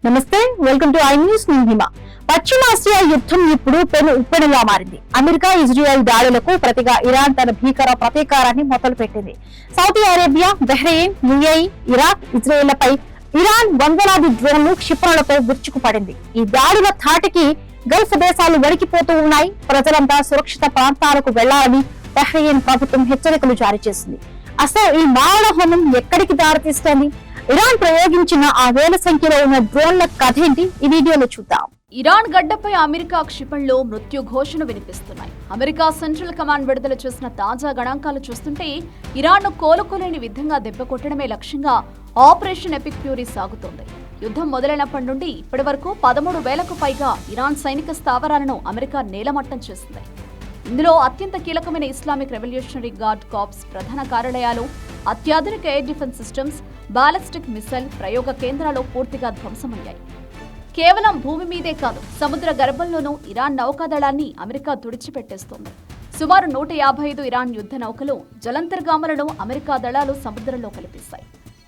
నమస్తే, welcome to I news. నేను హిమ. పశ్చిమాసియా యుద్ధం ఇప్పుడు పెను ఉప్పెనలా మారింది. అమెరికా ఇజ్రాయెల్ దాడులకు ప్రతిగా ఇరాన్ తన భీకర ప్రతీకారాన్ని మొదలుపెట్టింది. Saudi Arabia, Bahrain, UAE, Iraq, ఇజ్రాయెళ్లపై ఇరాన్ వందలాది డ్రోన్లు క్షిపణులతో విరుచుకుపడింది. ఈ దాడుల ధాటికి గల్ఫ్ దేశాలు వణికిపోతూ ఉన్నాయి. ప్రజలంతా సురక్షిత ప్రాంతాలకు వెళ్లాలని బహ్రెయిన్ ప్రభుత్వం హెచ్చరికలు జారీ చేసింది. అసలు ఈ మారణ హోమం ఎక్కడికి దారితీస్తోంది? ఇరాన్ ప్రయోగించిన ఆ వేల సంఖ్యలో ఉన్న డ్రోన్ల కథ ఏంటి? ఈ వీడియోలో చూద్దాం. ఇరాన్ గడ్డపై అమెరికా క్షిపణులు మృత్యు ఘోషణ వినిపిస్తున్నాయి. అమెరికా సెంట్రల్ కమాండ్ విడుదల చేసిన తాజా గణాంకాలు చూస్తుంటే ఇరాన్ను కోలుకోలేని విధంగా దెబ్బకొట్టడమే లక్ష్యంగా ఆపరేషన్ ఎపిక్ ఫ్యూరీ సాగుతోంది. యుద్ధం మొదలైనప్పటి నుండి ఇప్పటి వరకు 13,000కు పైగా ఇరాన్ సైనిక స్థావరాలను అమెరికా నేలమట్టం చేసింది. ఇందులో అత్యంత కీలకమైన ఇస్లామిక్ రెవల్యూషనరీ గార్డ్ కార్ప్స్ ప్రధాన కార్యాలయాలు, అత్యాధునిక air defence systems, ballistic missile ప్రయోగ కేంద్రాలు పూర్తిగా ధ్వంసమయ్యాయి. కేవలం భూమి మీదే కాదు, సముద్ర గర్భంలోనూ ఇరాన్ నౌకాదళాన్ని అమెరికా తుడిచిపెట్టేస్తోంది. సుమారు 155 ఇరాన్ యుద్ధ నౌకలు, జలంతర్గాములను అమెరికా దళాలు సముద్రంలో కలిపేశాయి.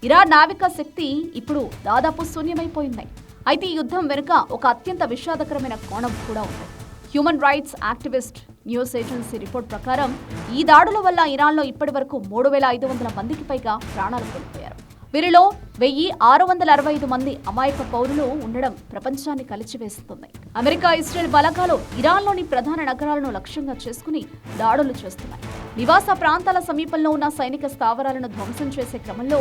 ఇరాన్ నావికా శక్తి ఇప్పుడు దాదాపు శూన్యమైపోయింది. అయితే ఈ యుద్ధం వెనుక ఒక అత్యంత విషాదకరమైన కోణం కూడా ఉంది. Human rights activist news agency report ప్రకారం ఈ దాడుల వల్ల ఇరాన్లో ఇప్పటి వరకు 3,500 మందికి పైగా ప్రాణాలు కోల్పోయారు. వీరిలో 1,665 మంది అమాయక పౌరులు ఉండడం ప్రపంచాన్ని కలిచివేస్తుంది. అమెరికా, ఇజ్రాయెల్ బలగాలు ఇరాన్లోని ప్రధాన నగరాలను లక్ష్యంగా చేసుకుని దాడులు చేస్తున్నాయి. నివాస ప్రాంతాల సమీపంలో ఉన్న సైనిక స్థావరాలను ధ్వంసం చేసే క్రమంలో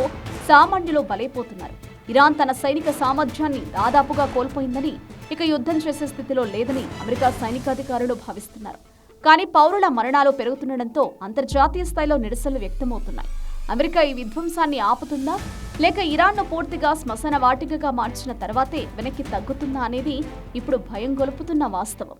సామాన్యులు బలైపోతున్నారు. ఇరాన్ తన సైనిక సామర్థ్యాన్ని దాదాపుగా కోల్పోయిందని, ఇక యుద్ధం చేసే స్థితిలో లేదని అమెరికా సైనికాధికారులు భావిస్తున్నారు. కానీ పౌరుల మరణాలు పెరుగుతుండటంతో అంతర్జాతీయ స్థాయిలో నిరసనలు వ్యక్తమవుతున్నాయి. అమెరికా ఈ విధ్వంసాన్ని ఆపుతుందా, లేక ఇరాన్ను పూర్తిగా శ్మశాన వాటికగా మార్చిన తర్వాతే వెనక్కి తగ్గుతుందా అనేది ఇప్పుడు భయం గొలుపుతున్న వాస్తవం.